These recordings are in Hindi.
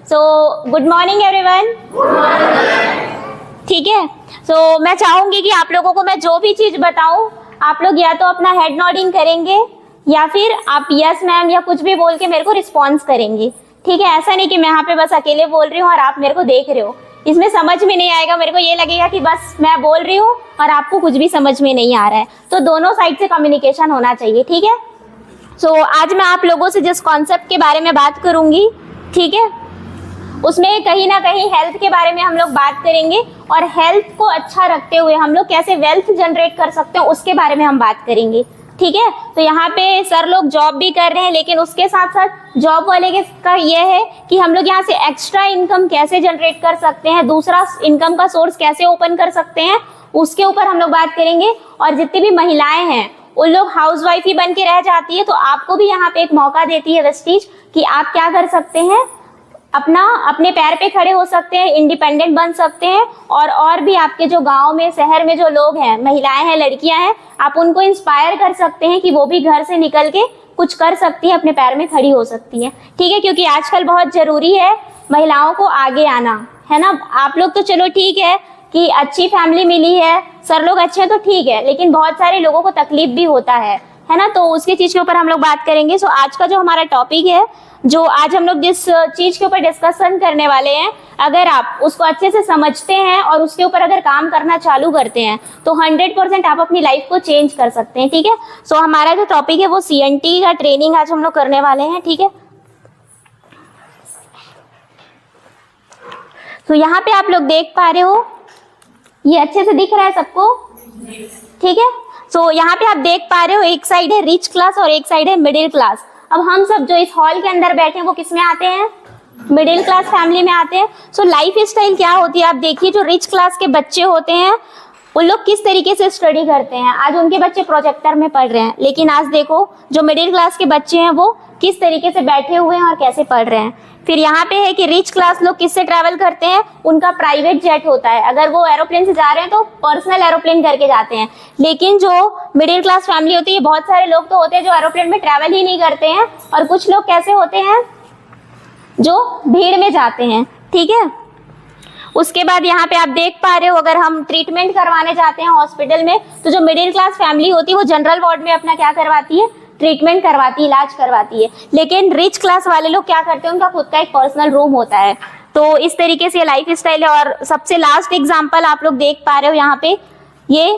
So good morning everyone. ठीक है, सो मैं चाहूंगी कि आप लोगों को मैं जो भी चीज बताऊं आप लोग या तो अपना हेड नोडिंग करेंगे या फिर आप यस मैम या कुछ भी बोल के मेरे को रिस्पॉन्स करेंगे। ठीक है, ऐसा नहीं कि मैं यहाँ पे बस अकेले बोल रही हूँ और आप मेरे को देख रहे हो, इसमें समझ में नहीं आएगा। मेरे को ये लगेगा कि बस मैं बोल रही हूँ और आपको कुछ भी समझ में नहीं आ रहा है। तो दोनों साइड से कम्युनिकेशन होना चाहिए। ठीक है, सो आज मैं आप लोगों से जिस कॉन्सेप्ट के बारे में बात करूंगी, ठीक है, उसमें कहीं ना कहीं हेल्थ के बारे में हम लोग बात करेंगे और हेल्थ को अच्छा रखते हुए हम लोग कैसे वेल्थ जनरेट कर सकते हैं उसके बारे में हम बात करेंगे। ठीक है, तो यहाँ पे सर लोग जॉब भी कर रहे हैं, लेकिन उसके साथ साथ जॉब वाले के का ये है कि हम लोग यहाँ से एक्स्ट्रा इनकम कैसे जनरेट कर सकते हैं, दूसरा इनकम का सोर्स कैसे ओपन कर सकते हैं, उसके ऊपर हम लोग बात करेंगे। और जितनी भी महिलाएं हैं उन लोग हाउसवाइफ ही बन के रह जाती है, तो आपको भी यहाँ पे एक मौका देती है वेस्टीज कि आप क्या कर सकते हैं, अपने पैर पे खड़े हो सकते हैं, इंडिपेंडेंट बन सकते हैं। और भी आपके जो गांव में शहर में जो लोग हैं, महिलाएं हैं, लड़कियां हैं, आप उनको इंस्पायर कर सकते हैं कि वो भी घर से निकल के कुछ कर सकती है, अपने पैर में खड़ी हो सकती है। ठीक है, क्योंकि आजकल बहुत जरूरी है महिलाओं को आगे आना, है ना। आप लोग तो चलो ठीक है कि अच्छी फैमिली मिली है, सर लोग अच्छे हैं तो ठीक है, लेकिन बहुत सारे लोगों को तकलीफ भी होता है ना। तो उसकी चीज के ऊपर हम लोग बात करेंगे। सो आज का जो हमारा टॉपिक है, जो आज हम लोग जिस चीज के ऊपर डिस्कशन करने वाले हैं, अगर आप उसको अच्छे से समझते हैं और उसके ऊपर अगर काम करना चालू करते हैं तो 100% आप अपनी लाइफ को चेंज कर सकते हैं। ठीक है, सो हमारा जो टॉपिक है वो CNT का ट्रेनिंग आज हम लोग करने वाले हैं। ठीक है, तो यहाँ पे आप लोग देख पा रहे हो, ये अच्छे से दिख रहा है सबको? ठीक है, सो यहाँ पे आप देख पा रहे हो, एक साइड है रिच क्लास और एक साइड है मिडिल क्लास। अब हम सब जो इस हॉल के अंदर बैठे हैं वो किस में आते हैं? मिडिल क्लास फैमिली में आते हैं। सो लाइफ स्टाइल क्या होती है आप देखिए, जो रिच क्लास के बच्चे होते हैं उन लोग किस तरीके से स्टडी करते हैं। आज उनके बच्चे प्रोजेक्टर में पढ़ रहे हैं, लेकिन आज देखो जो मिडिल क्लास के बच्चे हैं वो किस तरीके से बैठे हुए हैं और कैसे पढ़ रहे हैं। फिर यहाँ पे है कि रिच क्लास लोग किससे ट्रैवल करते हैं, उनका प्राइवेट जेट होता है। अगर वो एरोप्लेन से जा रहे हैं तो पर्सनल एरोप्लेन करके जाते हैं। लेकिन जो मिडिल क्लास फैमिली होती है, बहुत सारे लोग तो होते हैं जो एरोप्लेन में ट्रैवल ही नहीं करते हैं, और कुछ लोग कैसे होते हैं जो भीड़ में जाते हैं। ठीक है, उसके बाद यहाँ पे आप देख पा रहे हो, अगर हम ट्रीटमेंट करवाने जाते हैं हॉस्पिटल में, तो जो मिडिल क्लास फैमिली होती है वो जनरल वार्ड में अपना क्या करवाती है, ट्रीटमेंट करवाती है, इलाज करवाती है। लेकिन रिच क्लास वाले लोग क्या करते हैं, उनका खुद का एक पर्सनल रूम होता है। तो इस तरीके से लाइफ स्टाइल है। और सबसे लास्ट एग्जांपल आप लोग देख पा रहे हो यहाँ पे, ये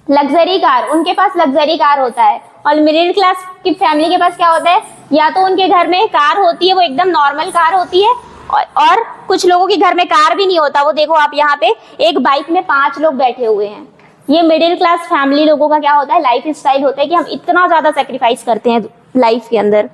लग्जरी कार, उनके पास लग्जरी कार होता है। और मिडिल क्लास की फैमिली के पास क्या होता है, या तो उनके घर में कार होती है, वो एकदम नॉर्मल कार होती है, और कुछ लोगों के घर में कार भी नहीं होता। वो देखो आप यहाँ पे एक बाइक में 5 लोग बैठे हुए हैं। ये मिडिल क्लास फैमिली लोगों का क्या होता है, लाइफ स्टाइल होता है कि हम इतना ज्यादा सेक्रीफाइस करते हैं लाइफ के अंदर।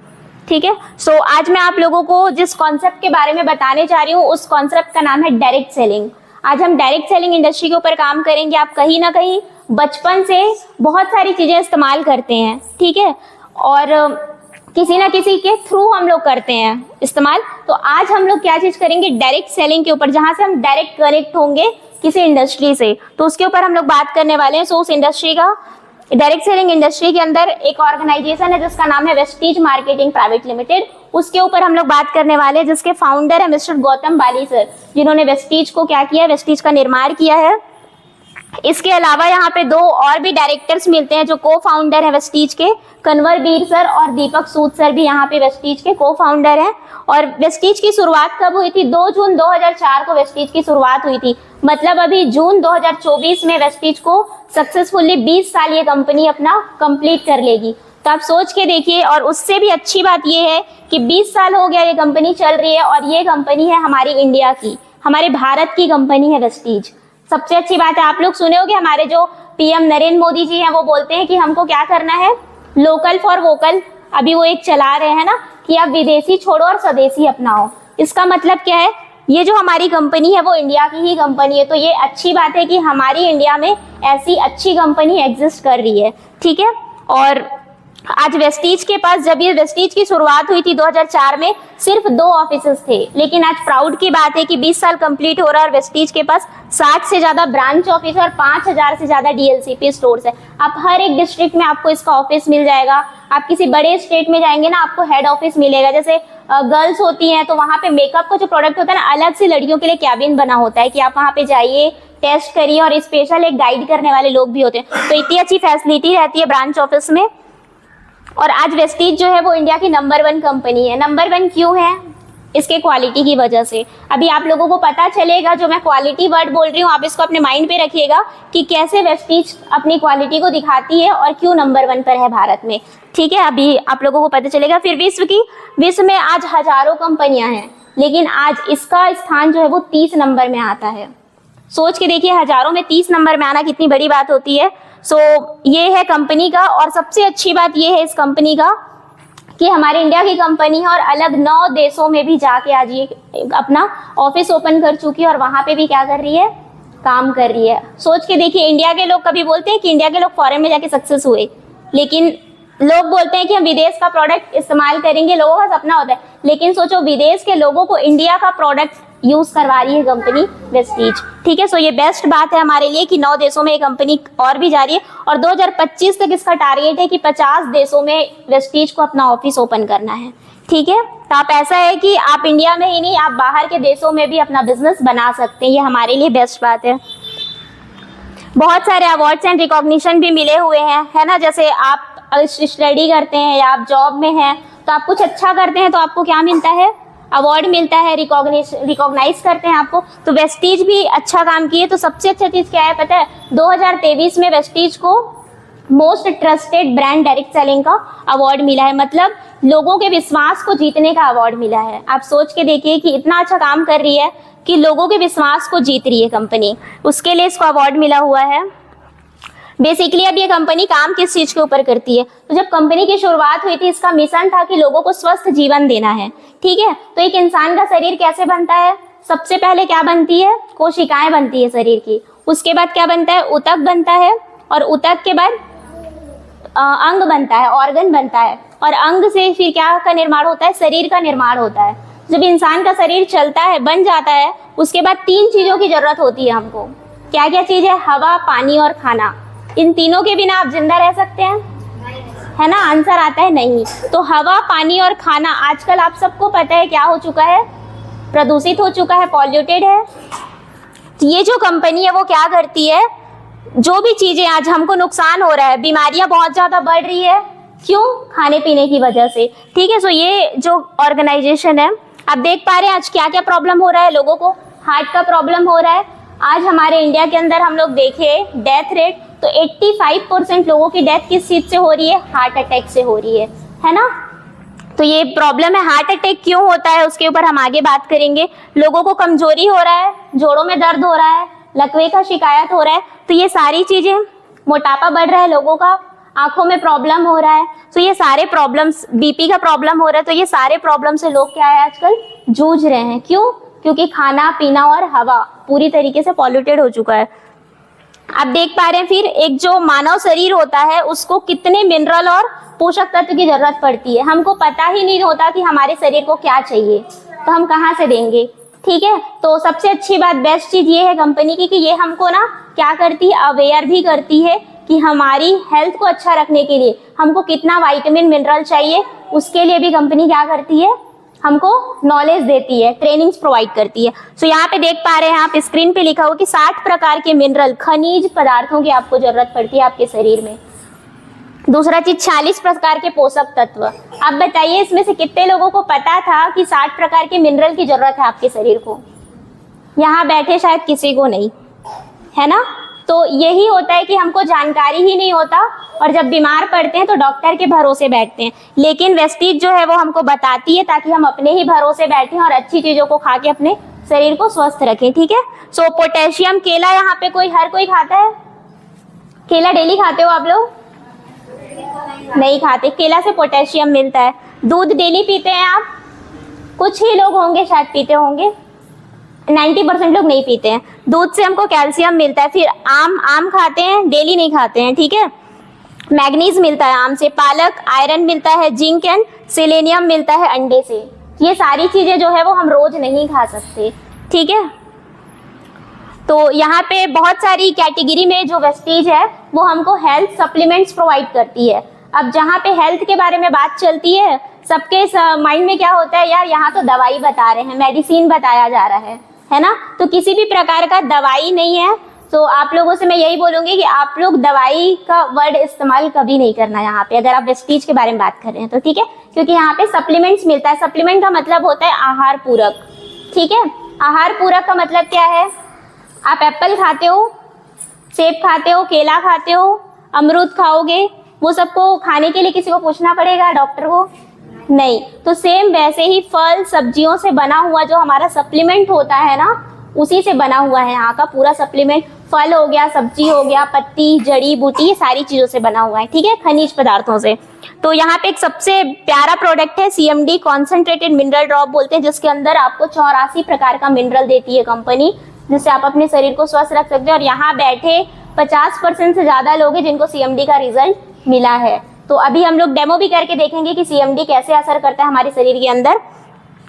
ठीक है, सो आज मैं आप लोगों को जिस कॉन्सेप्ट के बारे में बताने जा रही हूँ उस कॉन्सेप्ट का नाम है डायरेक्ट सेलिंग। आज हम डायरेक्ट सेलिंग इंडस्ट्री के ऊपर काम करेंगे। आप कहीं ना कहीं बचपन से बहुत सारी चीजें इस्तेमाल करते हैं, ठीक है, और किसी ना किसी के थ्रू हम लोग करते हैं इस्तेमाल। तो आज हम लोग क्या चीज करेंगे, डायरेक्ट सेलिंग के ऊपर, जहां से हम डायरेक्ट कनेक्ट होंगे किसी इंडस्ट्री से, तो उसके ऊपर हम लोग बात करने वाले हैं। सो उस इंडस्ट्री का, डायरेक्ट सेलिंग इंडस्ट्री के अंदर एक ऑर्गेनाइजेशन है जिसका नाम है वेस्टीज मार्केटिंग प्राइवेट लिमिटेड। उसके ऊपर हम लोग बात करने वाले हैं, जिसके फाउंडर है मिस्टर गौतम बाली सर, जिन्होंने वेस्टीज को क्या किया, वेस्टीज का निर्माण किया है। इसके अलावा यहाँ पे 2 और भी डायरेक्टर्स मिलते हैं जो को फाउंडर है वेस्टीज के, कन्वर बीर सर और दीपक सूद सर भी यहाँ पे वेस्टीज के को फाउंडर हैं। और वेस्टीज की शुरुआत कब हुई थी, 2 जून 2004 को वेस्टीज की शुरुआत हुई थी। मतलब अभी जून 2024 में वेस्टीज को सक्सेसफुली 20 साल ये कंपनी अपना कंप्लीट कर लेगी। तो आप सोच के देखिए, और उससे भी अच्छी बात ये है कि 20 साल हो गया ये कंपनी चल रही है, और ये कंपनी है हमारी इंडिया की, हमारे भारत की कंपनी है वेस्टीज। सबसे अच्छी बात है, आप लोग सुने होंगे हमारे जो PM नरेंद्र मोदी जी हैं वो बोलते हैं कि हमको क्या करना है, लोकल फॉर वोकल। अभी वो एक चला रहे हैं ना कि आप विदेशी छोड़ो और स्वदेशी अपनाओ। इसका मतलब क्या है, ये जो हमारी कंपनी है वो इंडिया की ही कंपनी है। तो ये अच्छी बात है कि हमारी इंडिया में ऐसी अच्छी कंपनी एग्जिस्ट कर रही है। ठीक है, और आज वेस्टीज के पास, जब ये वेस्टीज की शुरुआत हुई थी 2004 में, सिर्फ 2 ऑफिसेस थे, लेकिन आज प्राउड की बात है कि 20 साल कंप्लीट हो रहा है और वेस्टीज के पास 60 से ज्यादा ब्रांच ऑफिस है और 5000 से ज्यादा डीएलसीपी स्टोर्स है। आप हर एक डिस्ट्रिक्ट में आपको इसका ऑफिस मिल जाएगा। आप किसी बड़े स्टेट में जाएंगे ना, आपको हेड ऑफिस मिलेगा। जैसे गर्ल्स होती हैं तो वहाँ पे मेकअप का जो प्रोडक्ट होता है ना, अलग से लड़कियों के लिए कैबिन बना होता है कि आप वहाँ पे जाइए, टेस्ट करिए, और स्पेशल एक गाइड करने वाले लोग भी होते हैं। तो इतनी अच्छी फैसिलिटी रहती है ब्रांच ऑफिस में। और आज वेस्टीज जो है वो इंडिया की नंबर 1 कंपनी है। नंबर 1 क्यों है? इसके क्वालिटी की वजह से। अभी आप लोगों को पता चलेगा, जो मैं क्वालिटी वर्ड बोल रही हूँ आप इसको अपने माइंड पे रखिएगा कि कैसे वेस्टीज अपनी क्वालिटी को दिखाती है और क्यों नंबर 1 पर है भारत में। ठीक है, अभी आप लोगों को पता चलेगा। फिर विश्व में आज हजारों कंपनियां हैं, लेकिन आज इसका स्थान जो है वो 30 नंबर में आता है। सोच के देखिए, हजारों में 30 नंबर में आना कितनी बड़ी बात होती है। सो ये है कंपनी का। और सबसे अच्छी बात ये है इस कंपनी का कि हमारे इंडिया की कंपनी है और अलग 9 देशों में भी जाके आज ये अपना ऑफिस ओपन कर चुकी है और वहां पे भी क्या कर रही है, काम कर रही है। सोच के देखिए, इंडिया के लोग कभी बोलते हैं कि इंडिया के लोग फॉरेन में जाके सक्सेस हुए, लेकिन लोग बोलते हैं कि हम विदेश का प्रोडक्ट इस्तेमाल करेंगे, लोगों का सपना होता है। लेकिन सोचो, विदेश के लोगों को इंडिया का प्रोडक्ट यूज करवा रही है कंपनी वेस्टीज। ठीक है, सो ये बेस्ट बात है हमारे लिए कि 9 देशों में ये कंपनी और भी जा रही है और 2025 तक इसका टारगेट है कि 50 देशों में वेस्टीज को अपना ऑफिस ओपन करना है। ठीक है, तो आप ऐसा है कि आप इंडिया में ही नहीं, आप बाहर के देशों में भी अपना बिजनेस बना सकते हैं। ये हमारे लिए बेस्ट बात है। बहुत सारे अवार्ड्स एंड रिकॉग्निशन भी मिले हुए हैं, है ना। जैसे आप स्टडी करते हैं या आप जॉब में हैं, तो आप कुछ अच्छा करते हैं तो आपको क्या मिलता है, अवार्ड मिलता है, रिकॉग्नाइज करते हैं आपको। तो वेस्टीज भी अच्छा काम किए। तो सबसे अच्छा चीज़ क्या है पता है, 2023 में वेस्टीज को most trusted brand direct selling का अवार्ड मिला है। मतलब लोगों के विश्वास को जीतने का अवार्ड मिला है। आप सोच के देखिए कि इतना अच्छा काम कर रही है कि लोगों के विश्वास को जीत रही है कंपनी, उसके लिए इसको अवार्ड मिला हुआ है। बेसिकली अब ये कंपनी काम किस चीज के ऊपर करती है, तो जब कंपनी की शुरुआत हुई थी इसका मिशन था कि लोगों को स्वस्थ जीवन देना है। ठीक है, तो एक इंसान का शरीर कैसे बनता है, सबसे पहले क्या बनती है, कोशिकाएं बनती है शरीर की। उसके बाद क्या बनता है, ऊतक बनता है, और ऊतक के बाद अंग बनता है, ऑर्गन बनता है, और अंग से फिर क्या का निर्माण होता है, शरीर का निर्माण होता है। जब इंसान का शरीर चलता है, बन जाता है, उसके बाद 3 चीजों की जरूरत होती है हमको। क्या क्या चीज है, हवा, पानी और खाना। इन तीनों के बिना आप जिंदा रह सकते हैं, है ना। आंसर आता है नहीं। तो हवा, पानी और खाना आजकल आप सबको पता है क्या हो चुका है, प्रदूषित हो चुका है, पॉल्यूटेड है। तो ये जो कंपनी है वो क्या करती है, जो भी चीजें आज हमको नुकसान हो रहा है, बीमारियां बहुत ज्यादा बढ़ रही है, क्यों, खाने पीने की वजह से। ठीक है, सो ये जो ऑर्गेनाइजेशन है, आप देख पा रहे हैं आज क्या क्या प्रॉब्लम हो रहा है लोगों को। हार्ट का प्रॉब्लम हो रहा है। आज हमारे इंडिया के अंदर हम लोग देखें डेथ रेट, तो 85% लोगों की डेथ किस चीज से हो रही है, हार्ट अटैक से हो रही है ना। तो ये प्रॉब्लम है। हार्ट अटैक क्यों होता है उसके ऊपर हम आगे बात करेंगे। लोगों को कमजोरी हो रहा है, जोड़ों में दर्द हो रहा है, लकवे का शिकायत हो रहा है, तो ये सारी चीजें, मोटापा बढ़ रहा है लोगों का, आंखों में प्रॉब्लम हो रहा है, तो ये सारे प्रॉब्लम्स, बीपी का प्रॉब्लम हो रहा है, तो ये सारे प्रॉब्लम से लोग क्या है आजकल जूझ रहे हैं। क्यों, क्योंकि खाना पीना और हवा पूरी तरीके से पॉल्यूटेड हो चुका है। आप देख पा रहे हैं फिर एक जो मानव शरीर होता है उसको कितने मिनरल और पोषक तत्व की जरूरत पड़ती है। हमको पता ही नहीं होता कि हमारे शरीर को क्या चाहिए, तो हम कहाँ से देंगे। ठीक है, तो सबसे अच्छी बात, बेस्ट चीज ये है कंपनी की कि ये हमको ना क्या करती है, अवेयर भी करती है कि हमारी हेल्थ को अच्छा रखने के लिए हमको कितना विटामिन मिनरल चाहिए, उसके लिए भी कंपनी क्या करती है, हमको नॉलेज देती है, ट्रेनिंग्स प्रोवाइड करती है। सो यहाँ पे देख पा रहे हैं आप स्क्रीन पे लिखा हुआ कि 60 प्रकार के मिनरल, खनिज पदार्थों की आपको जरूरत पड़ती है आपके शरीर में। दूसरा चीज 40 प्रकार के पोषक तत्व। आप बताइए इसमें से कितने लोगों को पता था कि 60 प्रकार के मिनरल की जरूरत है आपके शरीर को। यहाँ बैठे शायद किसी को नहीं, है ना। तो यही होता है कि हमको जानकारी ही नहीं होता और जब बीमार पड़ते हैं तो डॉक्टर के भरोसे बैठते हैं। लेकिन वेस्टीज जो है वो हमको बताती है ताकि हम अपने ही भरोसे बैठें और अच्छी चीजों को खा के अपने शरीर को स्वस्थ रखें। ठीक है, सो पोटेशियम, केला यहाँ पे हर कोई खाता है। केला डेली खाते हो आप लोग? नहीं खाते। केला से पोटेशियम मिलता है। दूध डेली पीते हैं आप? कुछ ही लोग होंगे शायद पीते होंगे, 90% लोग नहीं पीते हैं। दूध से हमको कैल्शियम मिलता है। फिर आम खाते हैं, डेली नहीं खाते हैं। ठीक है, मैग्नीज मिलता है आम से, पालक, आयरन मिलता है, जिंक एंड सेलेनियम मिलता है अंडे से। ये सारी चीजें जो है वो हम रोज नहीं खा सकते, ठीक है। तो यहाँ पे बहुत सारी कैटेगरी में जो वेस्टीज है वो हमको हेल्थ सप्लीमेंट्स प्रोवाइड करती है। अब जहाँ पे हेल्थ के बारे में बात चलती है, सबके माइंड में क्या होता है, यार यहाँ तो दवाई बता रहे हैं, मेडिसिन बताया जा रहा है ना। तो किसी भी प्रकार का दवाई नहीं है। तो आप लोगों से मैं यही बोलूंगी कि आप लोग दवाई का वर्ड इस्तेमाल कभी नहीं करना यहाँ पे, अगर आप वेस्टीज के बारे में बात कर रहे हैं तो, ठीक है। क्योंकि यहाँ पे सप्लीमेंट्स मिलता है। सप्लीमेंट का मतलब होता है आहार पूरक, ठीक है। आहार पूरक का मतलब क्या है, आप एप्पल खाते हो, सेब खाते हो, केला खाते हो, अमरूद खाओगे, वो सबको खाने के लिए किसी को पूछना पड़ेगा, डॉक्टर को? नहीं। तो सेम वैसे ही फल सब्जियों से बना हुआ जो हमारा सप्लीमेंट होता है ना, उसी से बना हुआ है यहाँ का पूरा सप्लीमेंट। फल हो गया, सब्जी हो गया, पत्ती, जड़ी बूटी, ये सारी चीजों से बना हुआ है, ठीक है, खनिज पदार्थों से। तो यहाँ पे एक सबसे प्यारा प्रोडक्ट है CMD, कॉन्सेंट्रेटेड मिनरल ड्रॉप बोलते हैं, जिसके अंदर आपको 84 प्रकार का मिनरल देती है कंपनी, जिससे आप अपने शरीर को स्वस्थ रख सकते हैं। और यहाँ बैठे 50% से ज्यादा लोग हैं जिनको CMD का रिजल्ट मिला है। तो अभी हम लोग डेमो भी करके देखेंगे कि CMD कैसे असर करता है हमारे शरीर के अंदर।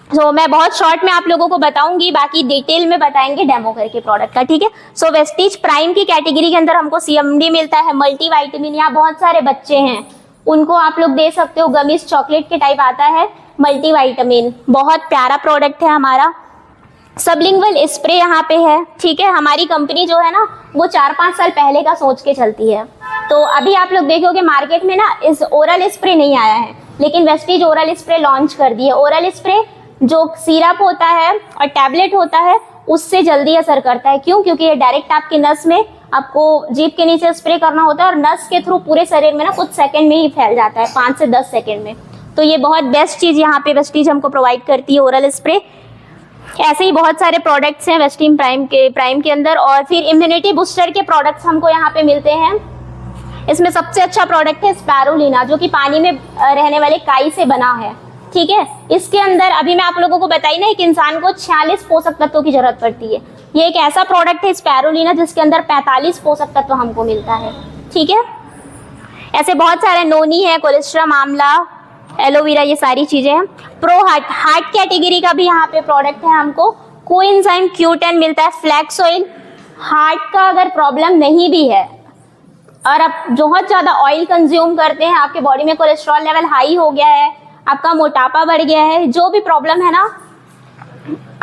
तो मैं बहुत शॉर्ट में आप लोगों को बताऊंगी, बाकी डिटेल में बताएंगे डेमो करके प्रोडक्ट का, ठीक है। सो वेस्टीज प्राइम की कैटेगरी के अंदर हमको CMD मिलता है, मल्टीविटामिन। यहाँ बहुत सारे बच्चे हैं, उनको आप लोग दे सकते हो, गमीज चॉकलेट के टाइप आता है, मल्टीविटामिन, बहुत प्यारा प्रोडक्ट है हमारा। सबलिंगुअल स्प्रे यहाँ पे है, ठीक है। हमारी कंपनी जो है ना वो 4-5 साल पहले का सोच के चलती है। तो अभी आप लोग देखोगे मार्केट में ना इस ओरल स्प्रे नहीं आया है, लेकिन वेस्टीज ओरल स्प्रे लॉन्च कर दी है। ओरल स्प्रे जो सिरप होता है और टैबलेट होता है उससे जल्दी असर करता है। क्यों? क्योंकि ये डायरेक्ट आपके नस में, आपको जीभ के नीचे स्प्रे करना होता है और नस के थ्रू पूरे शरीर में ना कुछ सेकंड में ही फैल जाता है, 5 से 10 सेकंड में। तो ये बहुत बेस्ट चीज यहाँ पे वेस्टीज हमको प्रोवाइड करती है, ओरल स्प्रे। ऐसे ही बहुत सारे प्रोडक्ट्स हैं वेस्टीज प्राइम के अंदर। और फिर इम्यूनिटी बूस्टर के प्रोडक्ट्स हमको यहाँ पे मिलते हैं। इसमें सबसे अच्छा प्रोडक्ट है स्पैरुलिना, जो कि पानी में रहने वाले काई से बना है, ठीक है। इसके अंदर अभी मैं आप लोगों को बताई ना, एक इंसान को 46 पोषक तत्वों की जरूरत पड़ती है। ये एक ऐसा प्रोडक्ट है स्पैरुलिना जिसके अंदर 45 पोषक तत्व हमको मिलता है, ठीक है। ऐसे बहुत सारे, नोनी है, कोलेस्ट्रम, आंवला, एलोवेरा, ये सारी चीजें हैं। प्रो हार्ट कैटेगरी का भी यहाँ पे प्रोडक्ट है हमको। कोएंजाइम Q10 मिलता है, फ्लैक्स ऑयल। हार्ट का अगर प्रॉब्लम नहीं भी है और आप बहुत ज्यादा ऑयल कंज्यूम करते हैं, आपके बॉडी में कोलेस्ट्रॉल लेवल हाई हो गया है, आपका मोटापा बढ़ गया है, जो भी प्रॉब्लम है ना,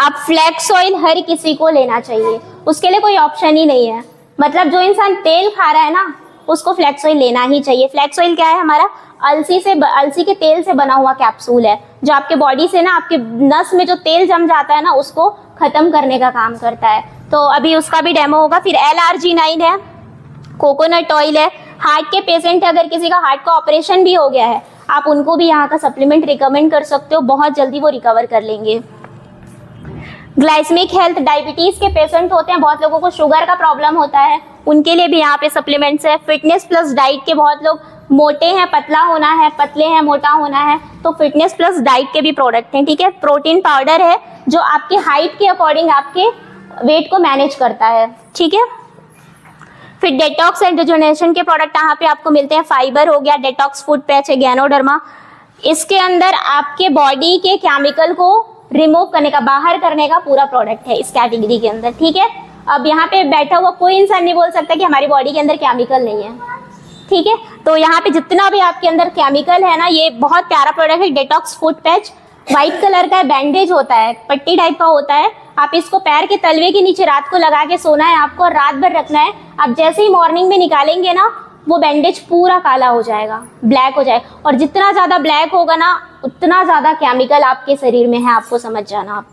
आप फ्लैक्स ऑयल हर किसी को लेना चाहिए। उसके लिए कोई ऑप्शन ही नहीं है। मतलब जो इंसान तेल खा रहा है ना, उसको फ्लैक्स ऑयल लेना ही चाहिए। फ्लैक्स ऑयल क्या है? हमारा अलसी के तेल से बना हुआ कैप्सूल है, जो आपके बॉडी से ना, आपके नस में जो तेल जम जाता है ना, उसको खत्म करने का काम करता है। तो अभी उसका भी डेमो होगा। फिर LRG9 है, कोकोनट ऑयल है। हार्ट के पेशेंट, अगर किसी का हार्ट का ऑपरेशन भी हो गया है, आप उनको भी यहाँ का सप्लीमेंट रिकमेंड कर सकते हो, बहुत जल्दी वो रिकवर कर लेंगे। ग्लाइसेमिक हेल्थ, डायबिटीज के पेशेंट होते हैं, बहुत लोगों को शुगर का प्रॉब्लम होता है, उनके लिए भी यहाँ पे सप्लीमेंट्स है। फिटनेस प्लस डाइट के, बहुत लोग मोटे हैं, पतला होना है, पतले हैं, मोटा होना है, तो फिटनेस प्लस डाइट के भी प्रोडक्ट हैं, ठीक है। प्रोटीन पाउडर है जो आपके हाइट के अकॉर्डिंग आपके वेट को मैनेज करता है, ठीक है। फिर डेटॉक्स एंड रिजुनेशन के प्रोडक्ट यहाँ पे आपको मिलते हैं। फाइबर हो गया, डेटॉक्स फूड पैच है, गैनोडर्मा। इसके अंदर आपके बॉडी के केमिकल को रिमूव करने का, बाहर करने का पूरा प्रोडक्ट है इस कैटेगरी के अंदर, ठीक है। अब यहाँ पे बैठा हुआ कोई इंसान नहीं बोल सकता कि हमारी बॉडी के अंदर केमिकल नहीं है, ठीक है। तो यहाँ पे जितना भी आपके अंदर केमिकल है ना, ये बहुत प्यारा प्रोडक्ट है। Detox food patch white colour का बैंडेज होता है, पट्टी टाइप का होता है। आप इसको पैर के तलवे के नीचे रात को लगा के सोना है आपको, रात भर रखना है। आप जैसे ही मॉर्निंग में निकालेंगे ना, वो बैंडेज पूरा काला हो जाएगा, ब्लैक हो जाएगा। और जितना ज्यादा ब्लैक होगा ना, उतना ज्यादा केमिकल आपके शरीर में है, आपको समझ जाना आप।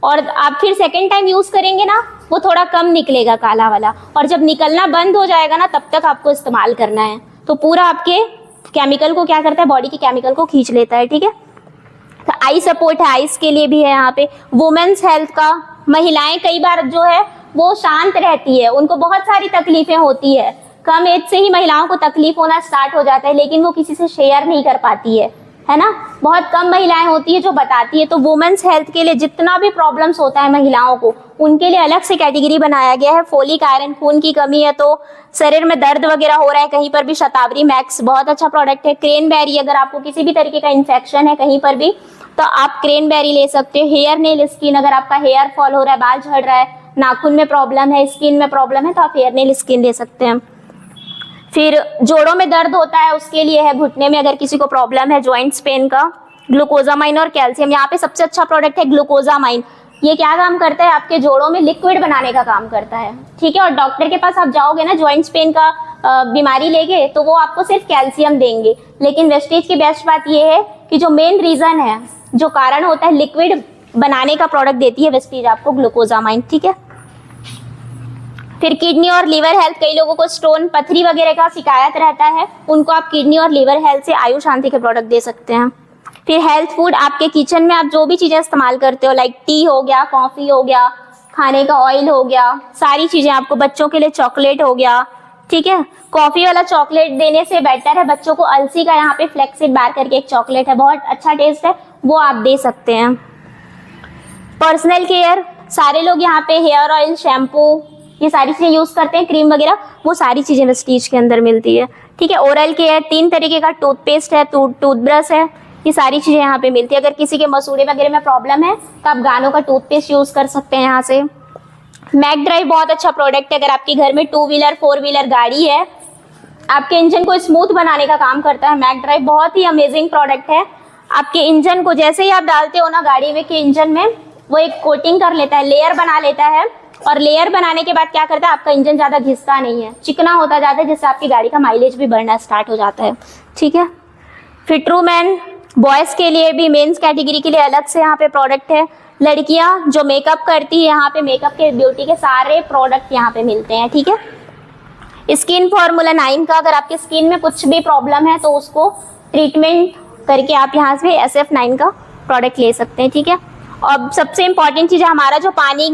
और आप फिर सेकेंड टाइम यूज करेंगे ना, वो थोड़ा कम निकलेगा काला वाला, और जब निकलना बंद हो जाएगा ना, तब तक आपको इस्तेमाल करना है। तो पूरा आपके केमिकल को क्या करता है, बॉडी के केमिकल को खींच लेता है, ठीक है। तो आई सपोर्ट है, आइस के लिए भी है यहाँ पे। वुमेन्स हेल्थ का, महिलाएं कई बार जो है वो शांत रहती है, उनको बहुत सारी तकलीफें होती है, कम एज से ही महिलाओं को तकलीफ होना स्टार्ट हो जाता है, लेकिन वो किसी से शेयर नहीं कर पाती है, है ना, बहुत कम महिलाएं होती है जो बताती है। तो वुमेन्स हेल्थ के लिए जितना भी प्रॉब्लम्स होता है महिलाओं को, उनके लिए अलग से कैटेगरी बनाया गया है। फोलिक आयरन, खून की कमी है तो शरीर में दर्द वगैरह हो रहा है कहीं पर भी, शतावरी मैक्स बहुत अच्छा प्रोडक्ट है। क्रेनबेरी, अगर आपको किसी भी तरीके का इन्फेक्शन है कहीं पर भी तो आप क्रेनबेरी ले सकते हो। हेयर नेल स्किन, अगर आपका हेयर फॉल हो रहा है, बाल झड़ रहा है, नाखून में प्रॉब्लम है, स्किन में प्रॉब्लम है, तो आप हेयर नेल स्किन ले सकते हैं। फिर जोड़ों में दर्द होता है उसके लिए है, घुटने में अगर किसी को प्रॉब्लम है, जॉइंट्स पेन का, ग्लूकोजामाइन और कैल्शियम। यहाँ पे सबसे अच्छा प्रोडक्ट है ग्लूकोजामाइन। ये क्या काम करता है, आपके जोड़ों में लिक्विड बनाने का काम करता है, ठीक है। और डॉक्टर के पास आप जाओगे ना जॉइंट्स पेन का बीमारी लेके, तो वो आपको सिर्फ कैल्शियम देंगे। लेकिन वेस्टीज की बेस्ट बात ये है कि जो मेन रीजन है, जो कारण होता है, लिक्विड बनाने का प्रोडक्ट देती है वेस्टीज आपको ग्लूकोजामाइन, ठीक है। फिर किडनी और लीवर हेल्थ, कई लोगों को स्टोन, पथरी वगैरह का शिकायत रहता है, उनको आप किडनी और लीवर हेल्थ से आयु शांति के प्रोडक्ट दे सकते हैं। फिर हेल्थ फूड, आपके किचन में आप जो भी चीजें इस्तेमाल करते हो, लाइक टी हो गया, कॉफी हो गया, खाने का ऑयल हो गया, सारी चीजें आपको, बच्चों के लिए चॉकलेट हो गया, ठीक है। कॉफी वाला चॉकलेट देने से बेटर है बच्चों को अलसी का, यहाँ पे फ्लेक्सिड बार करके एक चॉकलेट है, बहुत अच्छा टेस्ट है, वो आप दे सकते हैं। पर्सनल केयर, सारे लोग यहाँ पे हेयर ऑयल, शैम्पू, ये सारी चीजें यूज करते हैं, क्रीम वगैरह, वो सारी चीजें वेस्टीज के अंदर मिलती है, ठीक है। ओरल केयर, 3 तरीके का टूथपेस्ट है, टूथब्रश है, ये सारी चीजें यहाँ पे मिलती है। अगर किसी के मसूड़े वगैरह में प्रॉब्लम है तो आप गानो का टूथपेस्ट यूज कर सकते हैं यहाँ से। मैक ड्राइव बहुत अच्छा प्रोडक्ट है, अगर आपके घर में 2 व्हीलर 4 व्हीलर गाड़ी है, आपके इंजन को स्मूथ बनाने का काम करता है। मैक ड्राइव बहुत ही अमेजिंग प्रोडक्ट है। आपके इंजन को जैसे ही आप डालते हो ना गाड़ी में के इंजन में, वो एक कोटिंग कर लेता है, लेयर बना लेता है, और लेयर बनाने के बाद क्या करता है, आपका इंजन ज्यादा घिसता नहीं है, चिकना होता जाता है, जिससे आपकी गाड़ी का माइलेज भी बढ़ना स्टार्ट हो जाता है, ठीक है। फिर ट्रू मैन, बॉयज के लिए भी, मेंस कैटेगरी के लिए अलग से यहाँ पे प्रोडक्ट है। लड़कियां जो मेकअप करती है, यहाँ पे मेकअप के, ब्यूटी के सारे प्रोडक्ट यहाँ पे मिलते हैं, ठीक है। स्किन फॉर्मूला 9 का, अगर आपकी स्किन में कुछ भी प्रॉब्लम है तो उसको ट्रीटमेंट करके आप यहाँ से SF9 का प्रोडक्ट ले सकते हैं, ठीक है। और सबसे इम्पॉर्टेंट चीज़ है, हमारा जो पानी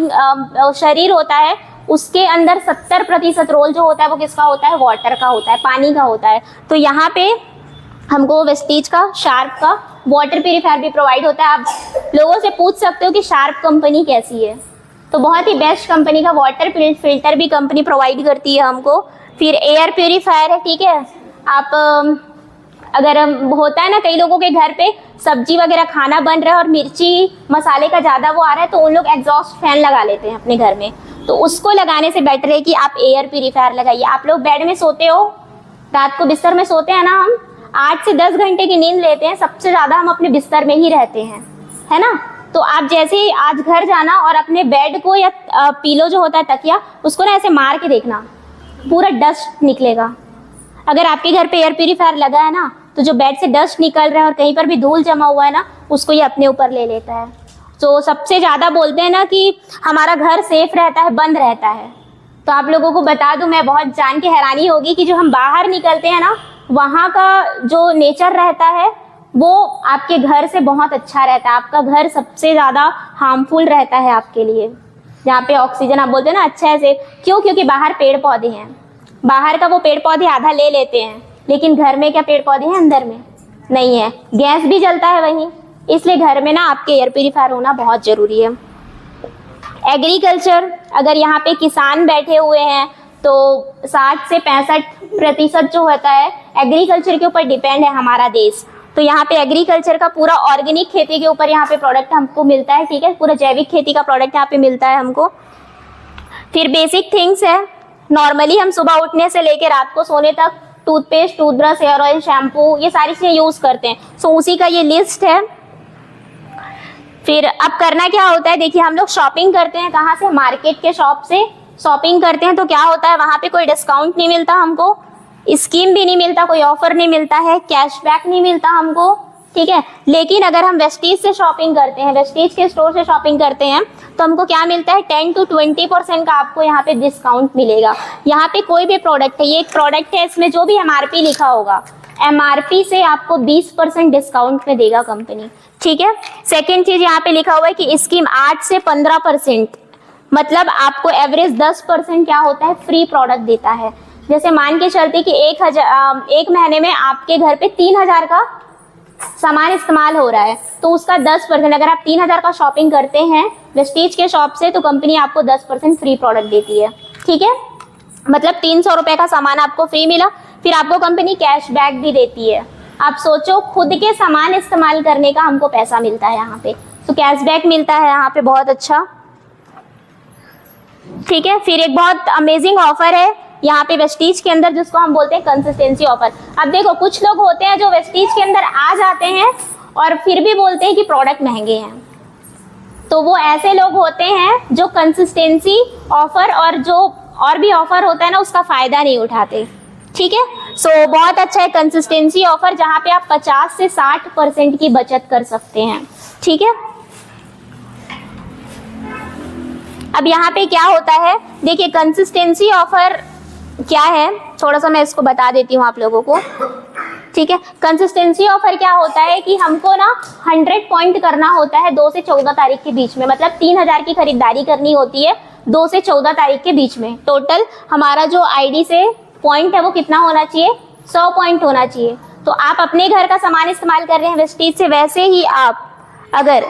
शरीर होता है उसके अंदर 70% रोल जो होता है वो किसका होता है, वाटर का होता है, पानी का होता है। तो यहाँ पे हमको वेस्टीज का, शार्प का वाटर प्यूरीफायर भी प्रोवाइड होता है। आप लोगों से पूछ सकते हो कि शार्प कंपनी कैसी है, तो बहुत ही बेस्ट कंपनी का वाटर फिल्टर भी कंपनी प्रोवाइड करती है हमको। फिर एयर प्यूरीफायर है, ठीक है। आप अगर होता है ना कई लोगों के घर पे सब्जी वगैरह खाना बन रहा है और मिर्ची मसाले का ज़्यादा वो आ रहा है, तो उन लोग एग्जॉस्ट फैन लगा लेते हैं अपने घर में, तो उसको लगाने से बेटर है कि आप एयर प्यूरीफायर लगाइए। आप लोग बेड में सोते हो, रात को बिस्तर में सोते हैं ना, हम 8 से 10 घंटे की नींद लेते हैं, सबसे ज़्यादा हम अपने बिस्तर में ही रहते हैं, है ना। तो आप जैसे ही आज घर जाना और अपने बेड को या पीलो जो होता है तकिया, उसको ना ऐसे मार के देखना, पूरा डस्ट निकलेगा। अगर आपके घर पे एयर प्यूरीफायर लगा है ना, तो जो बेड से डस्ट निकल रहा है और कहीं पर भी धूल जमा हुआ है ना, उसको ये अपने ऊपर ले लेता है। तो सबसे ज़्यादा बोलते हैं ना कि हमारा घर सेफ रहता है, बंद रहता है। तो आप लोगों को बता दूं, मैं बहुत जान के हैरानी होगी कि जो हम बाहर निकलते हैं ना, वहाँ का जो नेचर रहता है वो आपके घर से बहुत अच्छा रहता है। आपका घर सबसे ज़्यादा हार्मफुल रहता है आपके लिए, जहाँ पे ऑक्सीजन आप बोलते हैं ना अच्छा है से, क्यों? क्योंकि बाहर पेड़ पौधे हैं, बाहर का वो पेड़ पौधे आधा ले लेते हैं, लेकिन घर में क्या पेड़ पौधे हैं? अंदर में नहीं है, गैस भी जलता है वहीं, इसलिए घर में ना आपके एयर प्यूरीफायर होना बहुत ज़रूरी है। एग्रीकल्चर, अगर यहाँ पे किसान बैठे हुए हैं तो 60 से 65% जो होता है एग्रीकल्चर के ऊपर डिपेंड है हमारा देश। तो यहाँ पे एग्रीकल्चर का पूरा ऑर्गेनिक खेती के ऊपर यहाँ पे प्रोडक्ट हमको मिलता है, ठीक है, पूरा जैविक खेती का प्रोडक्ट यहाँ पे मिलता है हमको। फिर बेसिक थिंग्स है, नॉर्मली हम सुबह उठने से लेकर रात को सोने तक toothpaste, toothbrush, hair oil, shampoo, ये सारी चीज़ें यूज़ करते हैं। सो उसी का ये लिस्ट है। फिर अब करना क्या होता है, देखिए हम लोग शॉपिंग करते हैं कहाँ से? मार्केट के शॉप से शॉपिंग करते हैं, तो क्या होता है वहाँ पे कोई डिस्काउंट नहीं मिलता हमको, स्कीम भी नहीं मिलता, कोई ऑफर नहीं मिलता है, कैशबैक नहीं मिलता हमको, ठीक है। लेकिन अगर हम वेस्टीज से शॉपिंग करते हैं, वेस्टीज के स्टोर से शॉपिंग करते हैं, तो हमको क्या मिलता है? 10 to 20% का आपको यहाँ पे डिस्काउंट मिलेगा। यहाँ पे कोई भी प्रोडक्ट है, ये एक प्रोडक्ट है, इसमें जो भी MRP लिखा होगा, MRP से आपको 20% डिस्काउंट में देगा कंपनी, ठीक है। सेकेंड चीज यहाँ पे लिखा हुआ है कि स्कीम 8 से 15%, मतलब आपको एवरेज 10% क्या होता है? फ्री प्रोडक्ट देता है। जैसे मान के चलते कि 1 महीने में आपके घर पे 3000 का सामान इस्तेमाल हो रहा है तो उसका 10%, अगर आप 3000 का शॉपिंग करते हैं वेस्टीज के शॉप से तो कंपनी आपको 10% फ्री प्रोडक्ट देती है, ठीक है। मतलब 300 रुपए का सामान आपको फ्री मिला, फिर आपको कंपनी कैशबैक भी देती है। आप सोचो, खुद के सामान इस्तेमाल करने का हमको पैसा मिलता है यहाँ पे, तो कैशबैक मिलता है यहाँ पे, बहुत अच्छा, ठीक है। फिर एक बहुत अमेजिंग ऑफर है यहाँ पे वेस्टीज के अंदर, जिसको हम बोलते हैं कंसिस्टेंसी ऑफर। अब देखो, कुछ लोग होते हैं जो वेस्टीज के अंदर आ जाते हैं और फिर भी बोलते हैं कि प्रोडक्ट महंगे हैं, तो वो ऐसे लोग होते हैं जो कंसिस्टेंसी ऑफर और जो और भी ऑफर होता है ना उसका फायदा नहीं उठाते, ठीक है। सो बहुत अच्छा है कंसिस्टेंसी ऑफर, जहाँ पे आप 50 से 60% की बचत कर सकते हैं, ठीक है। अब यहाँ पे क्या होता है, देखिए कंसिस्टेंसी ऑफर क्या है, थोड़ा सा मैं इसको बता देती हूँ आप लोगों को, ठीक है। कंसिस्टेंसी ऑफर क्या होता है कि हमको ना 100 पॉइंट करना होता है 2 से 14 तारीख के बीच में, मतलब 3000 की खरीदारी करनी होती है 2 से 14 तारीख के बीच में। टोटल हमारा जो आईडी से पॉइंट है वो कितना होना चाहिए, 100 पॉइंट होना चाहिए। तो आप अपने घर का सामान इस्तेमाल कर रहे हैं वेस्टीज से, वैसे ही आप अगर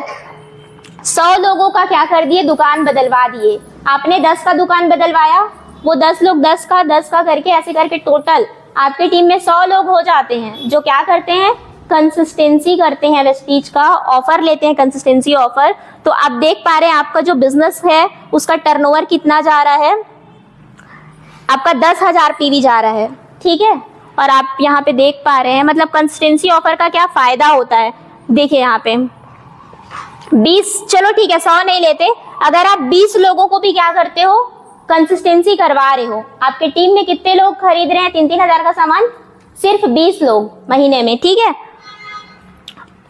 100 लोगों का क्या कर दिए, दुकान बदलवा दिए, आपने 10 का दुकान बदलवाया, वो 10 लोग 10 का करके ऐसे करके टोटल आपके टीम में 100 लोग हो जाते हैं जो क्या करते हैं, कंसिस्टेंसी करते हैं, वेस्टीज का ऑफर लेते हैं, कंसिस्टेंसी ऑफर। तो आप देख पा रहे हैं आपका जो बिजनेस है उसका टर्नओवर कितना जा रहा है, आपका 10,000 पीवी जा रहा है, ठीक है। और आप यहाँ पे देख पा रहे हैं मतलब कंसिस्टेंसी ऑफर का क्या फायदा होता है। देखिए यहाँ पे 20, चलो ठीक है 100 नहीं लेते, अगर आप 20 लोगों को भी क्या करते हो, कंसिस्टेंसी करवा रहे हो, आपके टीम में कितने लोग खरीद रहे हैं 3-3 हजार का सामान, सिर्फ 20 लोग महीने में, ठीक है।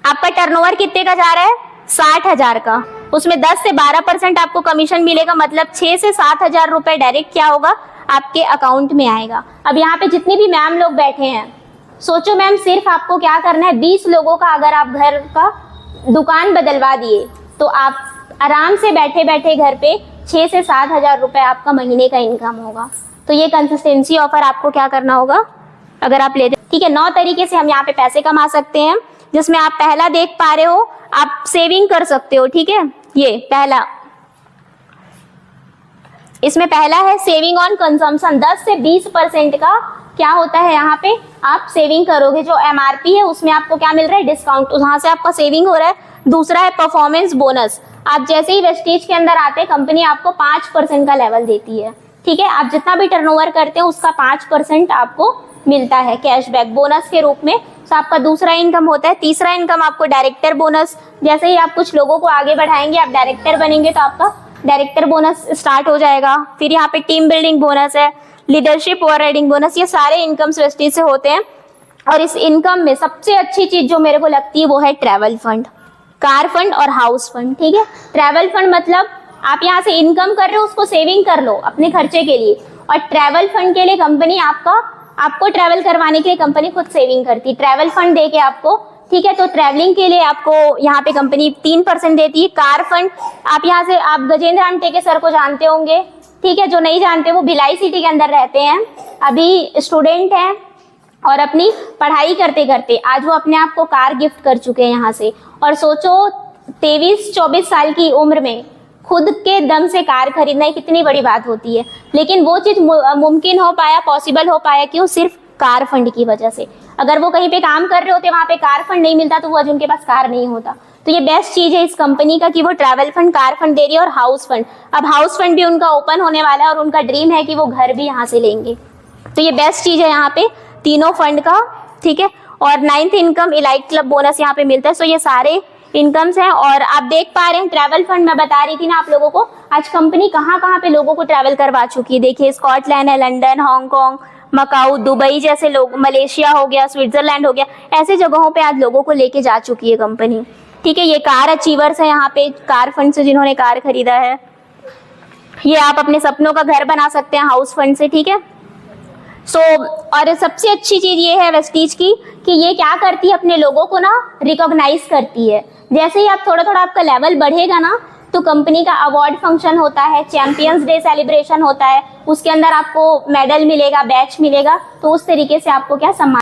आपका टर्नओवर कितने का जा रहा है, 60,000 का, उसमें 10 से 12% आपको कमीशन मिलेगा, मतलब 6 से 7,000 रुपए डायरेक्ट क्या होगा आपके अकाउंट में आएगा। अब यहाँ पे जितनी भी मैम लोग बैठे हैं, सोचो मैम सिर्फ आपको क्या करना है, 20 लोगों का अगर आप घर का दुकान बदलवा दिए तो आप आराम से बैठे बैठे घर पे 6 से 7,000 रुपए आपका महीने का इनकम होगा। तो ये कंसिस्टेंसी ऑफर आपको क्या करना होगा अगर आप लेते, ठीक है। 9 तरीके से हम यहाँ पे पैसे कमा सकते हैं, जिसमें आप पहला देख पा रहे हो, आप सेविंग कर सकते हो, ठीक है। ये पहला, इसमें पहला है सेविंग ऑन कंजम्पशन, 10 से 20% का क्या होता है यहाँ पे आप सेविंग करोगे, जो एमआरपी है उसमें आपको क्या मिल रहा है, डिस्काउंट, वहां से आपका सेविंग हो रहा है। दूसरा है परफॉर्मेंस बोनस, आप जैसे ही वेस्टीज के अंदर आते हैं कंपनी आपको 5% का लेवल देती है, ठीक है। आप जितना भी टर्नओवर करते हैं उसका 5% आपको मिलता है कैशबैक बोनस के रूप में। तो आपका दूसरा इनकम होता है। तीसरा इनकम आपको डायरेक्टर बोनस, जैसे ही आप कुछ लोगों को आगे बढ़ाएंगे, आप डायरेक्टर बनेंगे तो आपका डायरेक्टर बोनस स्टार्ट हो जाएगा। फिर यहाँ पे टीम बिल्डिंग बोनस है, लीडरशिप ओवर राइडिंग बोनस, ये सारे इनकम्स वेस्टीज से होते हैं। और इस इनकम में सबसे अच्छी चीज जो मेरे को लगती है वो है ट्रैवल फंड, कार फंड और हाउस फंड, ठीक है। ट्रैवल फंड मतलब आप यहाँ से इनकम कर रहे हो उसको सेविंग कर लो अपने खर्चे के लिए, और ट्रैवल फंड के लिए कंपनी आपको ट्रैवल करवाने के लिए कंपनी खुद सेविंग करती है, ट्रैवल फंड दे के आपको, ठीक है। तो ट्रैवलिंग के लिए आपको यहाँ पे कंपनी 3% देती है। कार फंड, आप यहाँ से आप गजेंद्र आमटेके सर को जानते होंगे, ठीक है। जो नहीं जानते वो भिलाई सिटी के अंदर रहते हैं, अभी स्टूडेंट हैं और अपनी पढ़ाई करते करते आज वो अपने आप को कार गिफ्ट कर चुके हैं यहाँ से। और सोचो 23-24 साल की उम्र में खुद के दम से कार खरीदना ही कितनी बड़ी बात होती है, लेकिन वो चीज़ मुमकिन हो पाया, पॉसिबल हो पाया क्यों, सिर्फ कार फंड की वजह से। अगर वो कहीं पे काम कर रहे होते वहाँ पे कार फंड नहीं मिलता तो वो आज उनके पास कार नहीं होता। तो ये बेस्ट चीज़ है इस कंपनी का कि वो ट्रैवल फंड, कार फंड दे रही है और हाउस फंड। अब हाउस फंड भी उनका ओपन होने वाला है और उनका ड्रीम है कि वो घर भी यहाँ से लेंगे। तो ये बेस्ट चीज़ है यहाँ पे तीनों फंड का, ठीक है। और 9th income elite club bonus यहाँ पे मिलता है। सो ये सारे इनकम्स हैं। और आप देख पा रहे हैं ट्रैवल फंड, मैं बता रही थी ना आप लोगों को, आज कंपनी कहाँ कहाँ पे लोगों को ट्रैवल करवा चुकी है। देखिए स्कॉटलैंड है, लंदन, हांगकांग, मकाऊ, दुबई जैसे लोग, मलेशिया हो गया, स्विट्जरलैंड हो गया, ऐसे जगहों पे आज लोगों को लेके जा चुकी है कंपनी, ठीक है। ये कार अचीवर्स है यहाँ पे, कार फंड से जिन्होंने कार खरीदा है। ये आप अपने सपनों का घर बना सकते हैं हाउस फंड से, ठीक है। सो और सबसे अच्छी चीज ये है वेस्टीज की कि ये क्या करती है, अपने लोगों को ना रिकॉग्नाइज करती है। जैसे ही आप थोड़ा थोड़ा आपका लेवल बढ़ेगा ना तो कंपनी का अवार्ड फंक्शन होता है, चैंपियंस डे सेलिब्रेशन होता है, उसके अंदर आपको मेडल मिलेगा, बैच मिलेगा, तो उस तरीके से आपको क्या सम्मान